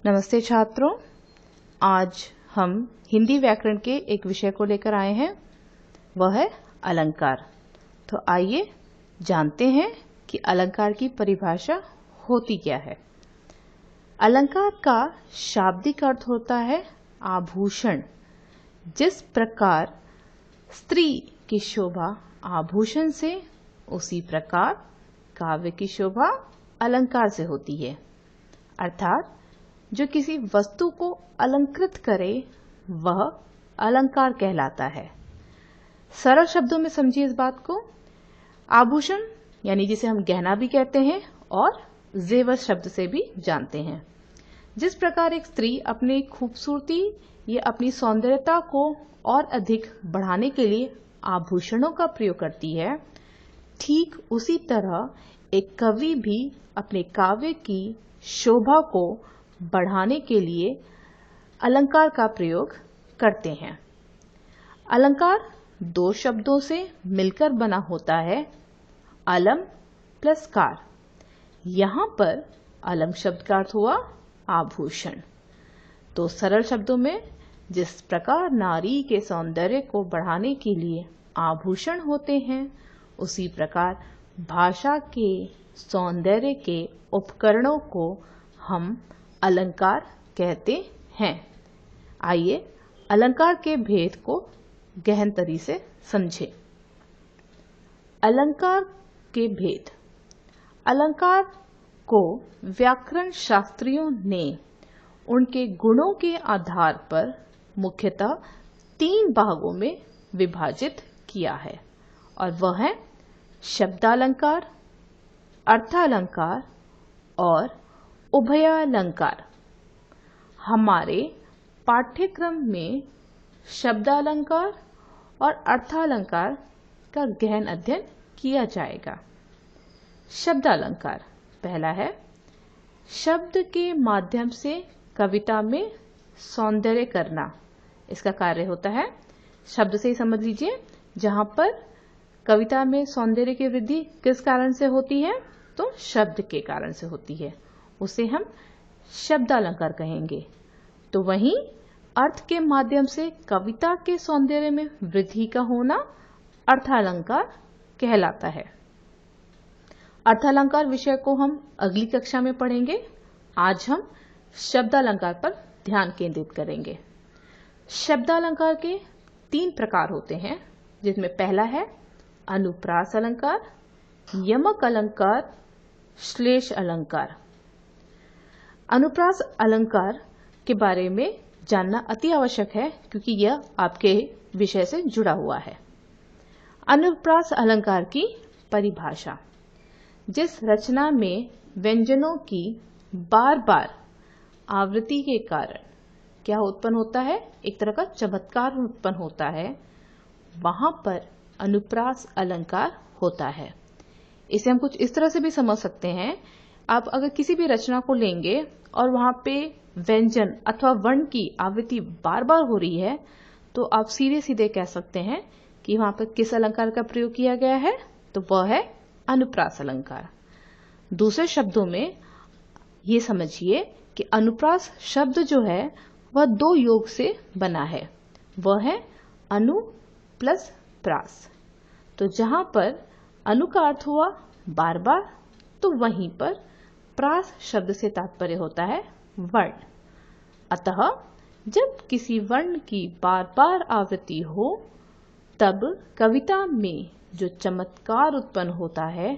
नमस्ते छात्रों, आज हम हिंदी व्याकरण के एक विषय को लेकर आए हैं, वह है अलंकार। तो आइए जानते हैं कि अलंकार की परिभाषा होती क्या है। अलंकार का शाब्दिक अर्थ होता है आभूषण। जिस प्रकार स्त्री की शोभा आभूषण से, उसी प्रकार काव्य की शोभा अलंकार से होती है। अर्थात जो किसी वस्तु को अलंकृत करे वह अलंकार कहलाता है। सरल शब्दों में समझिए इस बात को। आभूषण यानी जिसे हम गहना भी कहते हैं और जेवर शब्द से भी जानते हैं। जिस प्रकार एक स्त्री अपनी खूबसूरती या अपनी सौंदर्यता को और अधिक बढ़ाने के लिए आभूषणों का प्रयोग करती है, ठीक उसी तरह एक कवि भी अपने काव्य की शोभा को बढ़ाने के लिए अलंकार का प्रयोग करते हैं। अलंकार दो शब्दों से मिलकर बना होता है, अलम प्लस कार। यहाँ पर अलम शब्द का अर्थ हुआ आभूषण। तो सरल शब्दों में, जिस प्रकार नारी के सौंदर्य को बढ़ाने के लिए आभूषण होते हैं, उसी प्रकार भाषा के सौंदर्य के उपकरणों को हम अलंकार कहते हैं। आइए अलंकार के भेद को गहन तरी से समझें। अलंकार के भेद। अलंकार को व्याकरण शास्त्रियों ने उनके गुणों के आधार पर मुख्यतः तीन भागों में विभाजित किया है, और वह है शब्दालंकार, अर्थालंकार और उभयालंकार। हमारे पाठ्यक्रम में शब्दालंकार और अर्थालंकार का गहन अध्ययन किया जाएगा। शब्दालंकार पहला है, शब्द के माध्यम से कविता में सौंदर्य करना। इसका कार्य होता है, शब्द से ही समझ लीजिए, जहां पर कविता में सौंदर्य की वृद्धि किस कारण से होती है, तो शब्द के कारण से होती है, उसे हम शब्दालंकार कहेंगे। तो वहीं अर्थ के माध्यम से कविता के सौंदर्य में वृद्धि का होना अर्थालंकार कहलाता है। अर्थालंकार विषय को हम अगली कक्षा में पढ़ेंगे। आज हम शब्दालंकार पर ध्यान केंद्रित करेंगे। शब्दालंकार के तीन प्रकार होते हैं, जिसमें पहला है अनुप्रास अलंकार, यमक अलंकार, श्लेष अलंकार। अनुप्रास अलंकार के बारे में जानना अति आवश्यक है, क्योंकि यह आपके विषय से जुड़ा हुआ है। अनुप्रास अलंकार की परिभाषा। जिस रचना में व्यंजनों की बार बार आवृत्ति के कारण क्या उत्पन्न होता है, एक तरह का चमत्कार उत्पन्न होता है, वहां पर अनुप्रास अलंकार होता है। इसे हम कुछ इस तरह से भी समझ सकते हैं। आप अगर किसी भी रचना को लेंगे और वहां पे व्यंजन अथवा वर्ण की आवृत्ति बार बार हो रही है, तो आप सीधे सीधे कह सकते हैं कि वहां पर किस अलंकार का प्रयोग किया गया है, तो वह है अनुप्रास अलंकार। दूसरे शब्दों में ये समझिए कि अनुप्रास शब्द जो है वह दो योग से बना है, वह है अनु प्लस प्रास। तो जहां पर अनु का अर्थ हुआ बार बार, तो वहीं पर प्रास शब्द से तात्पर्य होता है वर्ण। अतः जब किसी वर्ण की बार बार आवृत्ति हो, तब कविता में जो चमत्कार उत्पन्न होता है,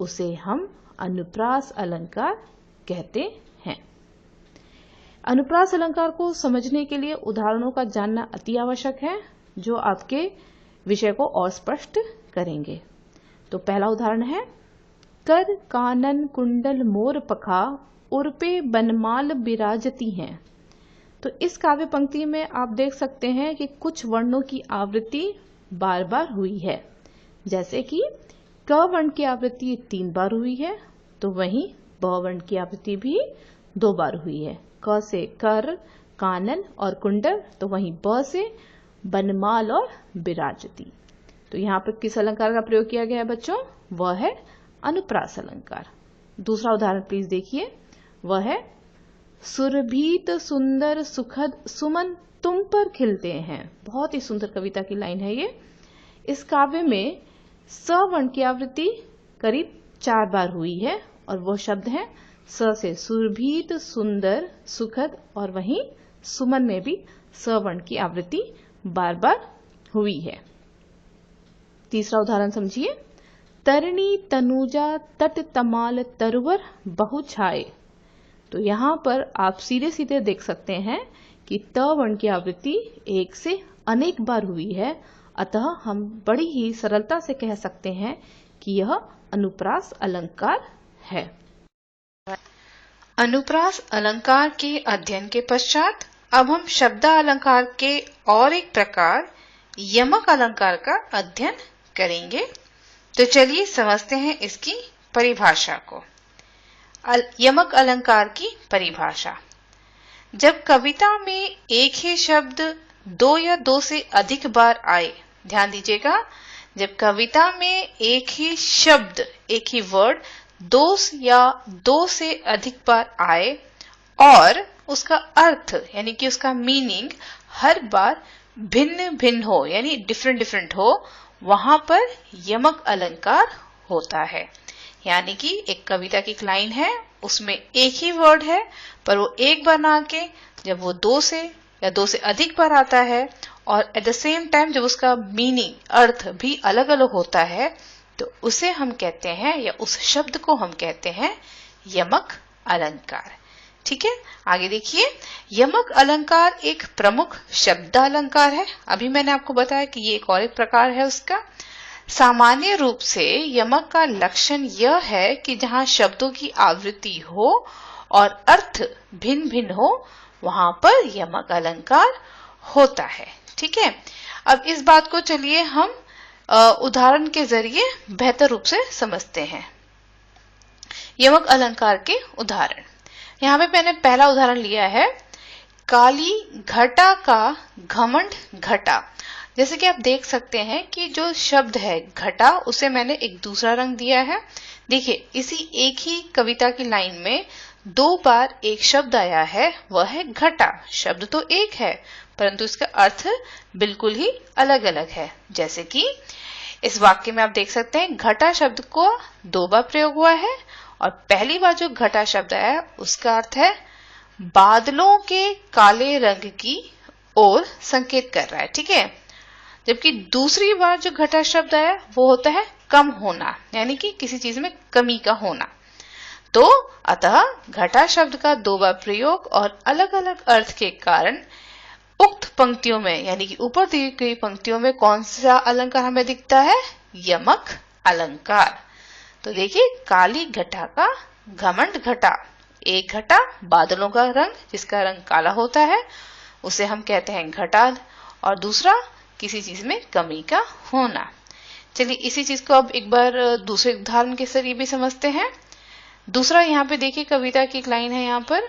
उसे हम अनुप्रास अलंकार कहते हैं। अनुप्रास अलंकार को समझने के लिए उदाहरणों का जानना अति आवश्यक है, जो आपके विषय को और स्पष्ट करेंगे। तो पहला उदाहरण है, कर कानन कुंडल मोर पखा, उर्पे बनमाल बिराजती हैं। तो इस काव्य पंक्ति में आप देख सकते हैं कि कुछ वर्णों की आवृत्ति बार बार हुई है। जैसे कि क वर्ण की आवृत्ति 3 बार हुई है, तो वहीं ब वर्ण की आवृत्ति भी 2 बार हुई है। क से कर, कानन और कुंडल, तो वहीं ब से बनमाल और बिराजती। तो यहाँ पर किस अलंकार का प्रयोग किया गया है बच्चों, वह है अनुप्रास अलंकार। दूसरा उदाहरण प्लीज देखिए, वह है सुरभीत सुंदर सुखद सुमन तुम पर खिलते हैं। बहुत ही सुंदर कविता की लाइन है ये। इस काव्य में स वर्ण की आवृत्ति करीब 4 बार हुई है और वो शब्द है स से सुरभीत सुंदर सुखद, और वहीं सुमन में भी स वर्ण की आवृत्ति बार बार हुई है। तीसरा उदाहरण समझिए। तरणी तनुजा तट तमाल तरवर बहु छाए। तो यहां पर आप सीधे सीधे देख सकते हैं कि त वर्ण की आवृत्ति एक से अनेक बार हुई है, अतः हम बड़ी ही सरलता से कह सकते हैं कि यह अनुप्रास अलंकार है। अनुप्रास अलंकार के अध्ययन के पश्चात अब हम शब्दालंकार के और एक प्रकार यमक अलंकार का अध्ययन करेंगे। तो चलिए समझते हैं इसकी परिभाषा को। यमक अलंकार की परिभाषा। जब कविता में एक ही शब्द 2 या 2 से अधिक बार आए, ध्यान दीजिएगा, जब कविता में एक ही शब्द, एक ही वर्ड 2 या 2 से अधिक बार आए और उसका अर्थ यानी कि उसका मीनिंग हर बार भिन्न भिन्न हो, यानी डिफरेंट डिफरेंट हो, वहां पर यमक अलंकार होता है। यानी कि एक कविता की लाइन है, उसमें एक ही वर्ड है, पर वो एक बार ना आके जब वो 2 से या 2 से अधिक बार आता है और एट द सेम टाइम जब उसका मीनिंग, अर्थ भी अलग अलग होता है, तो उसे हम कहते हैं, या उस शब्द को हम कहते हैं यमक अलंकार। ठीक है, आगे देखिए। यमक अलंकार एक प्रमुख शब्दालंकार है। अभी मैंने आपको बताया कि ये एक और एक प्रकार है उसका। सामान्य रूप से यमक का लक्षण यह है कि जहां शब्दों की आवृत्ति हो और अर्थ भिन्न भिन्न हो, वहां पर यमक अलंकार होता है। ठीक है, अब इस बात को चलिए हम उदाहरण के जरिए बेहतर रूप से समझते हैं। यमक अलंकार के उदाहरण। यहाँ पे मैंने पहला उदाहरण लिया है, काली घटा का घमंड घटा। जैसे कि आप देख सकते हैं कि जो शब्द है घटा, उसे मैंने एक दूसरा रंग दिया है। देखिए, इसी एक ही कविता की लाइन में 2 बार एक शब्द आया है, वह है घटा। शब्द तो एक है, परंतु इसका अर्थ बिल्कुल ही अलग अलग है। जैसे कि इस वाक्य में आप देख सकते हैं, घटा शब्द को 2 बार प्रयोग हुआ है और पहली बार जो घटा शब्द आया उसका अर्थ है बादलों के काले रंग की ओर संकेत कर रहा है। ठीक है, जबकि दूसरी बार जो घटा शब्द आया वो होता है कम होना, यानी कि किसी चीज में कमी का होना। तो अतः घटा शब्द का 2 बार प्रयोग और अलग अलग अर्थ के कारण उक्त पंक्तियों में, यानी कि ऊपर दी गई पंक्तियों में कौन सा अलंकार हमें दिखता है? यमक अलंकार। तो देखिए, काली घटा का घमंड घटा। एक घटा बादलों का रंग, जिसका रंग काला होता है, उसे हम कहते हैं घटा, और दूसरा किसी चीज में कमी का होना। चलिए इसी चीज को अब एक बार दूसरे उदाहरण के जरिए भी समझते हैं। दूसरा यहाँ पे देखिए, कविता की एक लाइन है यहाँ पर,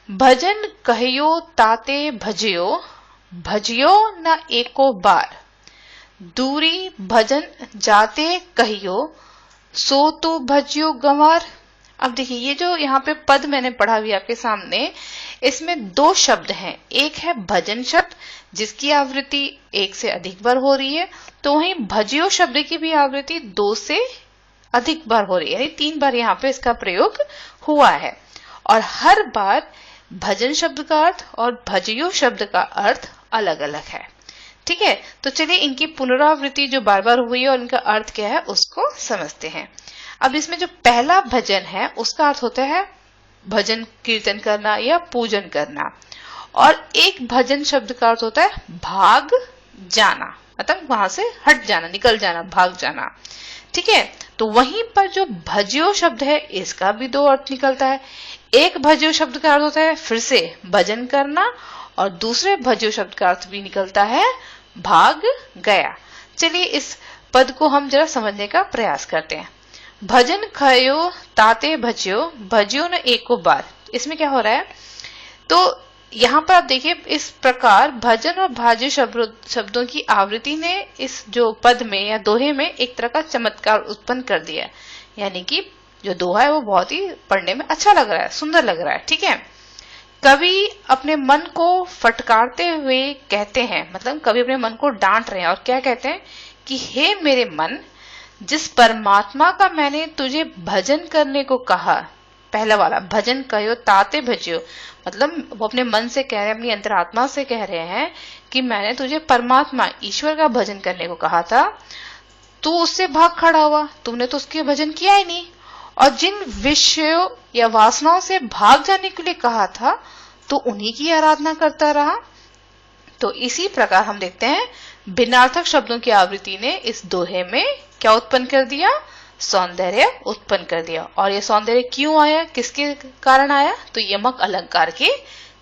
भजन कहियो ताते भजियो, भजियो न एको बार, दूरी भजन जाते कहियो, सो तो भजियो गंवार। अब देखिए, ये जो यहाँ पे पद मैंने पढ़ा हुआ आपके सामने, इसमें 2 शब्द हैं। एक है भजन शब्द, जिसकी आवृत्ति 1 से अधिक बार हो रही है, तो वहीं भजियो शब्द की भी आवृत्ति 2 से अधिक बार हो रही है, यानी 3 बार यहाँ पे इसका प्रयोग हुआ है। और हर बार भजन शब्द का अर्थ और भजियो शब्द का अर्थ अलग अलग है। ठीक है, तो चलिए इनकी पुनरावृत्ति जो बार बार हुई है और इनका अर्थ क्या है उसको समझते हैं। अब इसमें जो पहला भजन है उसका अर्थ होता है भजन कीर्तन करना या पूजन करना, और एक भजन शब्द का अर्थ होता है भाग जाना, मतलब वहां से हट जाना, निकल जाना, भाग जाना। ठीक है, तो वहीं पर जो भजियो शब्द है इसका भी 2 अर्थ निकलता है। एक भजियो शब्द का अर्थ होता है फिर से भजन करना, और दूसरे भजियो शब्द का अर्थ भी निकलता है भाग गया। चलिए इस पद को हम जरा समझने का प्रयास करते हैं। भजन खयो ताते भजियो, भजियो न एको बार। इसमें क्या हो रहा है? तो यहाँ पर आप देखिए, इस प्रकार भजन और भाज्य शब्दों की आवृत्ति ने इस जो पद में या दोहे में एक तरह का चमत्कार उत्पन्न कर दिया, यानी कि जो दोहा है वो बहुत ही पढ़ने में अच्छा लग रहा है, सुंदर लग रहा है। ठीक है, कवि अपने मन को फटकारते हुए कहते हैं, मतलब कवि अपने मन को डांट रहे हैं और क्या कहते हैं कि हे मेरे मन, जिस परमात्मा का मैंने तुझे भजन करने को कहा, पहला वाला भजन कयो ताते भजियो, मतलब वो अपने मन से कह रहे हैं, अपनी अंतरात्मा से कह रहे हैं कि मैंने तुझे परमात्मा ईश्वर का भजन करने को कहा था, तू उससे भाग खड़ा हुआ, तुमने तो उसके भजन किया ही नहीं। और जिन विषयों या वासनाओं से भाग जाने के लिए कहा था, तो उन्हीं की आराधना करता रहा। तो इसी प्रकार हम देखते हैं भिन्नार्थक शब्दों की आवृत्ति ने इस दोहे में क्या उत्पन्न कर दिया, सौंदर्य उत्पन्न कर दिया। और यह सौंदर्य क्यों आया, किसके कारण आया, तो यमक अलंकार के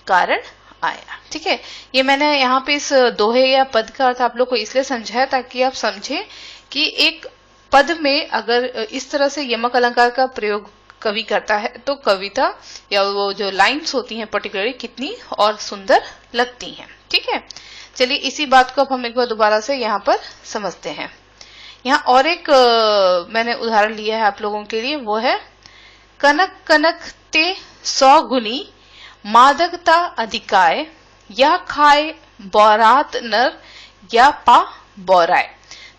कारण आया। ठीक है, ये मैंने यहाँ पे इस दोहे या पद का अर्थ आप लोग को इसलिए समझाया ताकि आप समझे कि एक पद में अगर इस तरह से यमक अलंकार का प्रयोग कवि करता है तो कविता या वो जो लाइन्स होती हैं पर्टिकुलरली कितनी और सुंदर लगती हैं। ठीक है, चलिए इसी बात को अब हम एक बार दोबारा से यहाँ पर समझते हैं। यहाँ और एक मैंने उदाहरण लिया है आप लोगों के लिए, वो है कनक कनक ते 100 गुनी मादकता अधिकाय, या खाए बौरात नर या पा बौराए।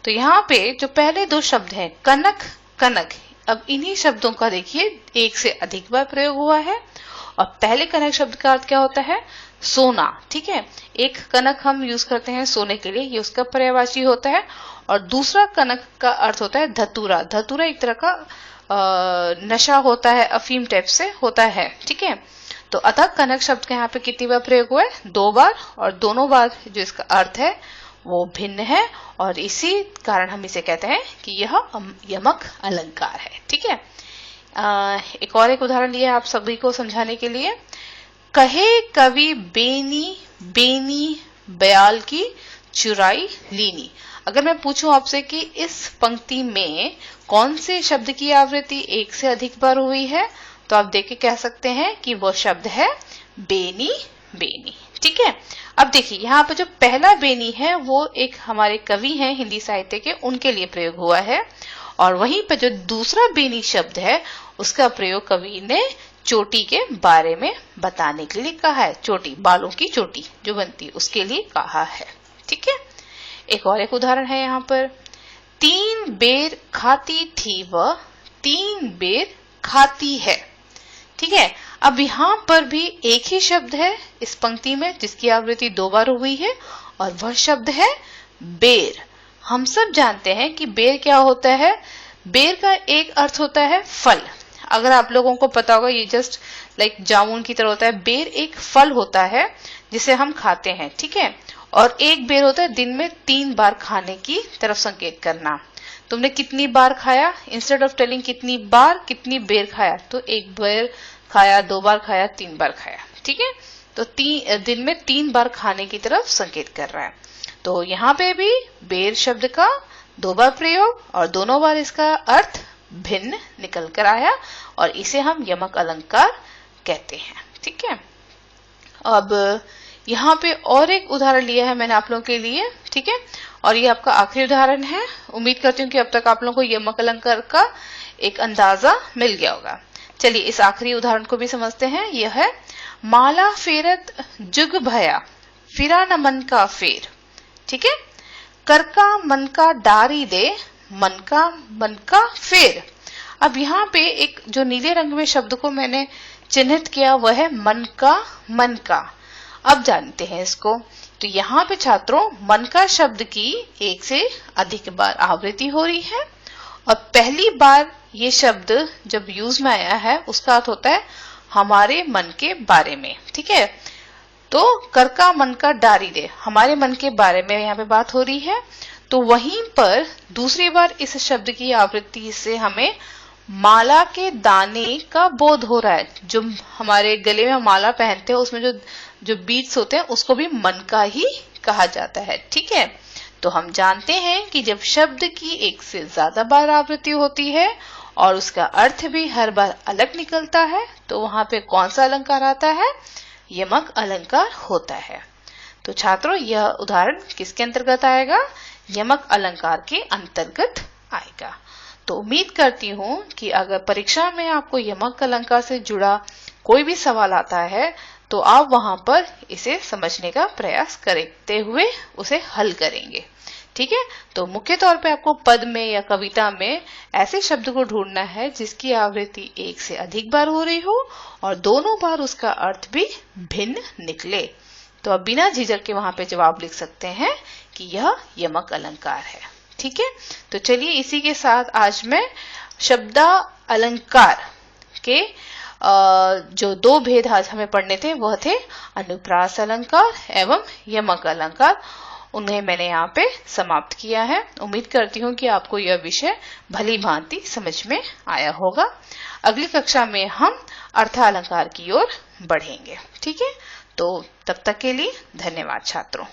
तो यहाँ पे जो पहले दो शब्द हैं कनक कनक, अब इन्हीं शब्दों का देखिए एक से अधिक बार प्रयोग हुआ है। और पहले कनक शब्द का अर्थ क्या होता है, सोना। ठीक है, एक कनक हम यूज करते हैं सोने के लिए, ये उसका पर्यायवाची होता है। और दूसरा कनक का अर्थ होता है धतूरा। धतूरा एक तरह का नशा होता है, अफीम टाइप से होता है। ठीक है, तो अतः कनक शब्द का यहाँ पे कितनी बार प्रयोग हुआ है, 2 बार, और दोनों बार जो इसका अर्थ है वो भिन्न है, और इसी कारण हम इसे कहते हैं कि यह यमक अलंकार है। ठीक है, एक और एक उदाहरण लिया है आप सभी को समझाने के लिए। कहे कवि बेनी बेनी बयाल की चुराई लीनी। अगर मैं पूछूं आपसे कि इस पंक्ति में कौन से शब्द की आवृत्ति एक से अधिक बार हुई है, तो आप देख के कह सकते हैं कि वो शब्द है बेनी बेनी। ठीक है, अब देखिए यहाँ पर जो पहला बेनी है वो एक हमारे कवि हैं हिंदी साहित्य के, उनके लिए प्रयोग हुआ है। और वहीं पर जो दूसरा बेनी शब्द है उसका प्रयोग कवि ने चोटी के बारे में बताने के लिए कहा है। चोटी, बालों की चोटी जो बनती है उसके लिए कहा है। ठीक है, एक और एक उदाहरण है यहाँ पर, 3 बेर खाती थी वह 3 बेर खाती है। ठीक है, अब यहाँ पर भी एक ही शब्द है इस पंक्ति में जिसकी आवृत्ति 2 बार हुई है, और वह शब्द है बेर। हम सब जानते हैं कि बेर क्या होता है। बेर का एक अर्थ होता है फल। अगर आप लोगों को पता होगा, ये जस्ट लाइक जामुन की तरह होता है। बेर एक फल होता है जिसे हम खाते हैं। ठीक है, और एक बेर होता है दिन में 3 बार खाने की तरफ संकेत करना। तुमने कितनी बार खाया, इंस्टेड ऑफ टेलिंग कितनी बार, कितनी बेर खाया, तो 1 बेर खाया, 2 बार खाया, 3 बार खाया। ठीक है, तो दिन में 3 बार खाने की तरफ संकेत कर रहा है। तो यहाँ पे भी बेर शब्द का 2 बार प्रयोग, और दोनों बार इसका अर्थ भिन्न निकल कर आया, और इसे हम यमक अलंकार कहते हैं। ठीक है, अब यहाँ पे और एक उदाहरण लिया है मैंने आप लोगों के लिए। ठीक है, और ये आपका आखिरी उदाहरण है। उम्मीद करती हूँ कि अब तक आप लोगों को यमक अलंकार का एक अंदाजा मिल गया होगा। चलिए इस आखिरी उदाहरण को भी समझते हैं। यह है माला फेरत जुग भया फिरा न मन का फेर। ठीक है, कर का मन का डारी दे मन का फेर। अब यहाँ पे एक जो नीले रंग में शब्द को मैंने चिन्हित किया वह है मन का। अब जानते हैं इसको। तो यहाँ पे छात्रों मन का शब्द की एक से अधिक बार आवृत्ति हो रही है, और पहली बार ये शब्द जब यूज में आया है उसका अर्थ होता है हमारे मन के बारे में। ठीक है, तो कर का मन का डारी दे, हमारे मन के बारे में यहाँ पे बात हो रही है। तो वहीं पर दूसरी बार इस शब्द की आवृत्ति से हमें माला के दाने का बोध हो रहा है। जो हमारे गले में माला पहनते हैं उसमें जो बीड्स होते हैं उसको भी मन का ही कहा जाता है। ठीक है, तो हम जानते हैं कि जब शब्द की एक से ज्यादा बार आवृत्ति होती है और उसका अर्थ भी हर बार अलग निकलता है, तो वहां पे कौन सा अलंकार आता है, यमक अलंकार होता है। तो छात्रों यह उदाहरण किसके अंतर्गत आएगा, यमक अलंकार के अंतर्गत आएगा। तो उम्मीद करती हूँ कि अगर परीक्षा में आपको यमक अलंकार से जुड़ा कोई भी सवाल आता है तो तो आप वहां पर इसे समझने का प्रयास करते हुए उसे हल करेंगे। ठीक है, तो मुख्य तौर पे आपको पद में या कविता में ऐसे शब्द को ढूंढना है जिसकी आवृत्ति एक से अधिक बार हो रही हो और दोनों बार उसका अर्थ भी भिन्न निकले। तो अब बिना झिझक के वहां पे जवाब लिख सकते हैं कि यह यमक अलंकार है। ठीक है, तो चलिए इसी के साथ आज मैं शब्दालंकार के जो दो भेद आज हमें पढ़ने थे वह थे अनुप्रास अलंकार एवं यमक अलंकार, उन्हें मैंने यहाँ पे समाप्त किया है। उम्मीद करती हूँ कि आपको यह विषय भली भांति समझ में आया होगा। अगली कक्षा में हम अर्थालंकार की ओर बढ़ेंगे। ठीक है, तो तब तक के लिए धन्यवाद छात्रों।